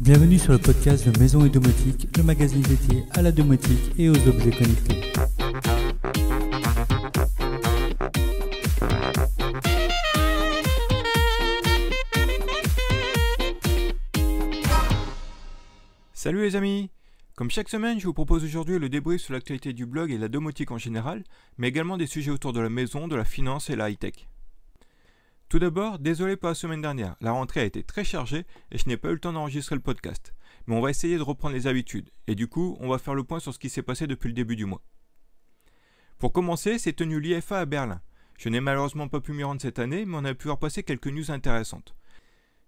Bienvenue sur le podcast de Maison et Domotique, le magazine dédié à la domotique et aux objets connectés. Salut les amis! Comme chaque semaine, je vous propose aujourd'hui le débrief sur l'actualité du blog et la domotique en général, mais également des sujets autour de la maison, de la finance et la high-tech. Tout d'abord, désolé pour la semaine dernière, la rentrée a été très chargée et je n'ai pas eu le temps d'enregistrer le podcast. Mais on va essayer de reprendre les habitudes, et du coup, on va faire le point sur ce qui s'est passé depuis le début du mois. Pour commencer, s'est tenu l'IFA à Berlin. Je n'ai malheureusement pas pu m'y rendre cette année, mais on a pu repasser quelques news intéressantes.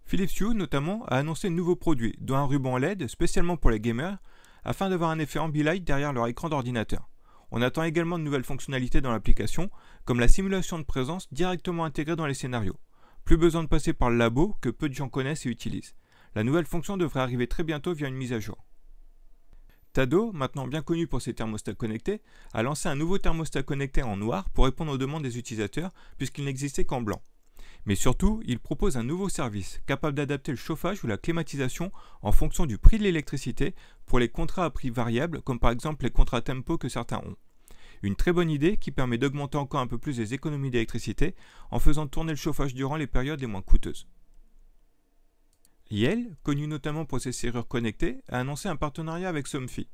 Philips Hue, notamment, a annoncé de nouveaux produits, dont un ruban LED spécialement pour les gamers, afin d'avoir un effet ambilight derrière leur écran d'ordinateur. On attend également de nouvelles fonctionnalités dans l'application, comme la simulation de présence directement intégrée dans les scénarios. Plus besoin de passer par le labo, que peu de gens connaissent et utilisent. La nouvelle fonction devrait arriver très bientôt via une mise à jour. Tado, maintenant bien connu pour ses thermostats connectés, a lancé un nouveau thermostat connecté en noir pour répondre aux demandes des utilisateurs, puisqu'il n'existait qu'en blanc. Mais surtout, il propose un nouveau service, capable d'adapter le chauffage ou la climatisation en fonction du prix de l'électricité pour les contrats à prix variables, comme par exemple les contrats tempo que certains ont. Une très bonne idée qui permet d'augmenter encore un peu plus les économies d'électricité en faisant tourner le chauffage durant les périodes les moins coûteuses. Yale, connu notamment pour ses serrures connectées, a annoncé un partenariat avec Somfy.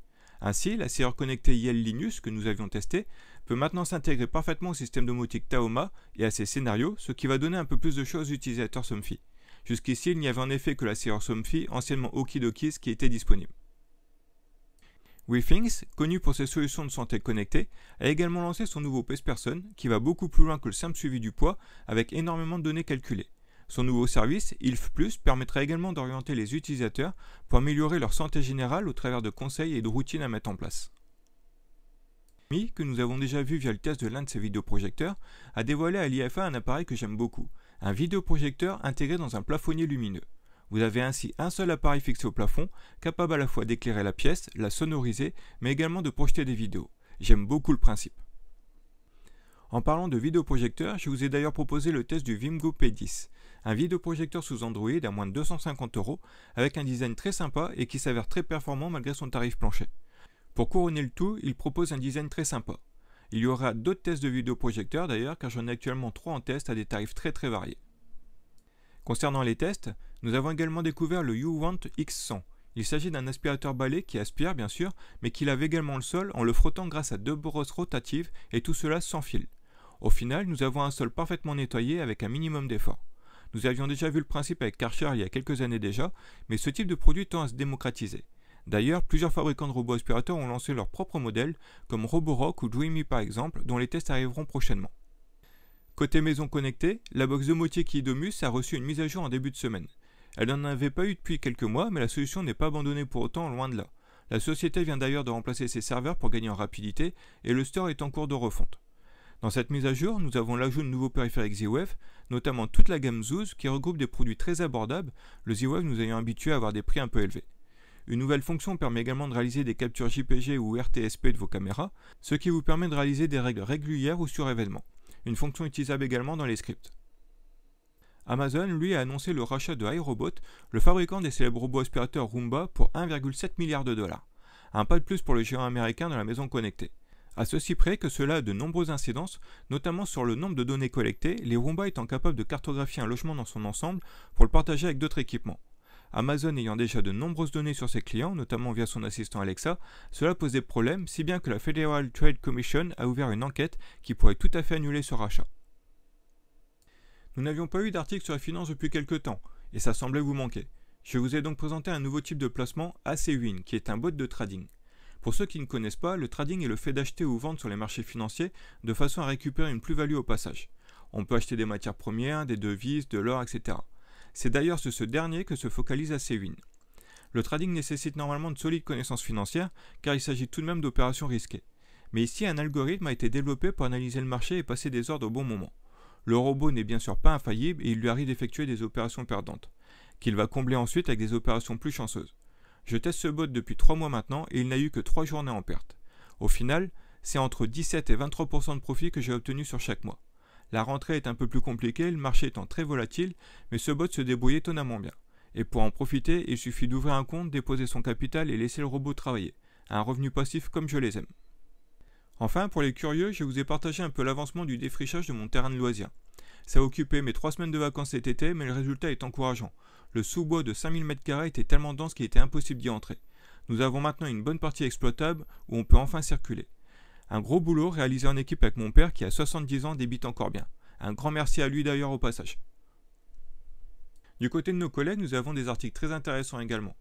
Ainsi, la serrure connectée Yale Linus que nous avions testée peut maintenant s'intégrer parfaitement au système domotique Taoma et à ses scénarios, ce qui va donner un peu plus de choix aux utilisateurs Somfy. Jusqu'ici, il n'y avait en effet que la serrure Somfy, anciennement Okidokis, qui était disponible. WeThings, connu pour ses solutions de santé connectées, a également lancé son nouveau PacePerson, qui va beaucoup plus loin que le simple suivi du poids, avec énormément de données calculées. Son nouveau service, ILF+, permettra également d'orienter les utilisateurs pour améliorer leur santé générale au travers de conseils et de routines à mettre en place. Mi, que nous avons déjà vu via le test de l'un de ses vidéoprojecteurs, a dévoilé à l'IFA un appareil que j'aime beaucoup, un vidéoprojecteur intégré dans un plafonnier lumineux. Vous avez ainsi un seul appareil fixé au plafond, capable à la fois d'éclairer la pièce, la sonoriser, mais également de projeter des vidéos. J'aime beaucoup le principe. En parlant de vidéoprojecteur, je vous ai d'ailleurs proposé le test du Vimgo P10, un vidéoprojecteur sous Android à moins de 250 €, avec un design très sympa et qui s'avère très performant malgré son tarif plancher. Pour couronner le tout, il propose un design très sympa. Il y aura d'autres tests de vidéoprojecteurs d'ailleurs, car j'en ai actuellement 3 en test à des tarifs très variés. Concernant les tests, nous avons également découvert le YouWant X100. Il s'agit d'un aspirateur balai qui aspire bien sûr, mais qui lave également le sol en le frottant grâce à 2 brosses rotatives et tout cela sans fil. Au final, nous avons un sol parfaitement nettoyé avec un minimum d'effort. Nous avions déjà vu le principe avec Karcher il y a quelques années déjà, mais ce type de produit tend à se démocratiser. D'ailleurs, plusieurs fabricants de robots aspirateurs ont lancé leurs propres modèles, comme Roborock ou Dreamy par exemple, dont les tests arriveront prochainement. Côté maison connectée, la box domotique Idomus a reçu une mise à jour en début de semaine. Elle n'en avait pas eu depuis quelques mois, mais la solution n'est pas abandonnée pour autant, loin de là. La société vient d'ailleurs de remplacer ses serveurs pour gagner en rapidité, et le store est en cours de refonte. Dans cette mise à jour, nous avons l'ajout de nouveaux périphériques Z-Wave, notamment toute la gamme Zoos qui regroupe des produits très abordables, le Z-Wave nous ayant habitués à avoir des prix un peu élevés. Une nouvelle fonction permet également de réaliser des captures JPG ou RTSP de vos caméras, ce qui vous permet de réaliser des règles régulières ou sur événement. Une fonction utilisable également dans les scripts. Amazon, lui, a annoncé le rachat de iRobot, le fabricant des célèbres robots aspirateurs Roomba, pour 1,7 milliard $. Un pas de plus pour le géant américain dans la maison connectée. À ceci près que cela a de nombreuses incidences, notamment sur le nombre de données collectées, les Roomba étant capables de cartographier un logement dans son ensemble pour le partager avec d'autres équipements. Amazon ayant déjà de nombreuses données sur ses clients, notamment via son assistant Alexa, cela pose des problèmes, si bien que la Federal Trade Commission a ouvert une enquête qui pourrait tout à fait annuler ce rachat. Nous n'avions pas eu d'article sur la finance depuis quelques temps, et ça semblait vous manquer. Je vous ai donc présenté un nouveau type de placement, AC-Win, qui est un bot de trading. Pour ceux qui ne connaissent pas, le trading est le fait d'acheter ou vendre sur les marchés financiers de façon à récupérer une plus-value au passage. On peut acheter des matières premières, des devises, de l'or, etc. C'est d'ailleurs sur ce dernier que se focalise AC-Win. Le trading nécessite normalement de solides connaissances financières, car il s'agit tout de même d'opérations risquées. Mais ici, un algorithme a été développé pour analyser le marché et passer des ordres au bon moment. Le robot n'est bien sûr pas infaillible et il lui arrive d'effectuer des opérations perdantes, qu'il va combler ensuite avec des opérations plus chanceuses. Je teste ce bot depuis 3 mois maintenant et il n'a eu que 3 journées en perte. Au final, c'est entre 17 et 23% de profit que j'ai obtenu sur chaque mois. La rentrée est un peu plus compliquée, le marché étant très volatile, mais ce bot se débrouille étonnamment bien. Et pour en profiter, il suffit d'ouvrir un compte, déposer son capital et laisser le robot travailler. Un revenu passif comme je les aime. Enfin, pour les curieux, je vous ai partagé un peu l'avancement du défrichage de mon terrain de loisirs. Ça a occupé mes 3 semaines de vacances cet été, mais le résultat est encourageant. Le sous-bois de 5000 m² était tellement dense qu'il était impossible d'y entrer. Nous avons maintenant une bonne partie exploitable où on peut enfin circuler. Un gros boulot réalisé en équipe avec mon père qui a 70 ans débite encore bien. Un grand merci à lui d'ailleurs au passage. Du côté de nos collègues, nous avons des articles très intéressants également.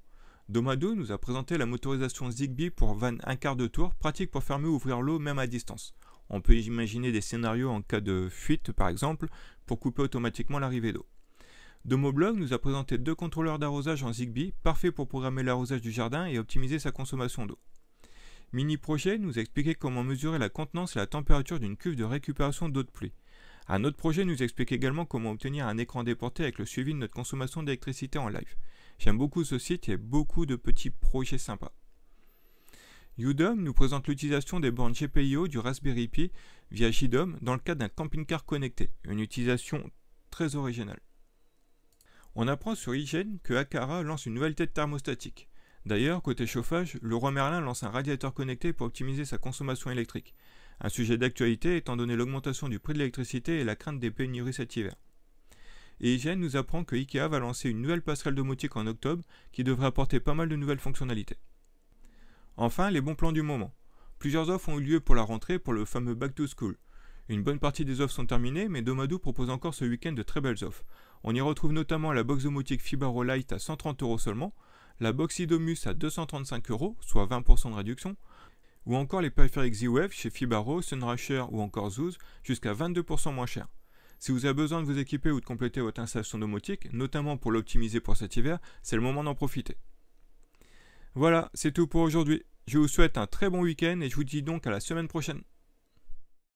Domado nous a présenté la motorisation Zigbee pour van 1/4 de tour, pratique pour fermer ou ouvrir l'eau même à distance. On peut imaginer des scénarios en cas de fuite par exemple, pour couper automatiquement l'arrivée d'eau. Domoblog nous a présenté 2 contrôleurs d'arrosage en Zigbee, parfaits pour programmer l'arrosage du jardin et optimiser sa consommation d'eau. Mini Projet nous a expliqué comment mesurer la contenance et la température d'une cuve de récupération d'eau de pluie. Un autre projet nous explique également comment obtenir un écran déporté avec le suivi de notre consommation d'électricité en live. J'aime beaucoup ce site, il y a beaucoup de petits projets sympas. Udom nous présente l'utilisation des bornes GPIO du Raspberry Pi via JDOM dans le cadre d'un camping-car connecté, une utilisation très originale. On apprend sur IGN que Aqara lance une nouvelle tête thermostatique. D'ailleurs, côté chauffage, Leroy Merlin lance un radiateur connecté pour optimiser sa consommation électrique. Un sujet d'actualité étant donné l'augmentation du prix de l'électricité et la crainte des pénuries cet hiver. Et IGN nous apprend que IKEA va lancer une nouvelle passerelle domotique en octobre qui devrait apporter pas mal de nouvelles fonctionnalités. Enfin, les bons plans du moment. Plusieurs offres ont eu lieu pour la rentrée pour le fameux Back to School. Une bonne partie des offres sont terminées, mais Domado propose encore ce week-end de très belles offres. On y retrouve notamment la box domotique Fibaro Light à 130 € seulement, la box Idomus à 235 €, soit 20% de réduction, ou encore les périphériques Z-Wave chez Fibaro, Sunrusher ou encore Zoos, jusqu'à 22% moins cher. Si vous avez besoin de vous équiper ou de compléter votre installation domotique, notamment pour l'optimiser pour cet hiver, c'est le moment d'en profiter. Voilà, c'est tout pour aujourd'hui. Je vous souhaite un très bon week-end et je vous dis donc à la semaine prochaine.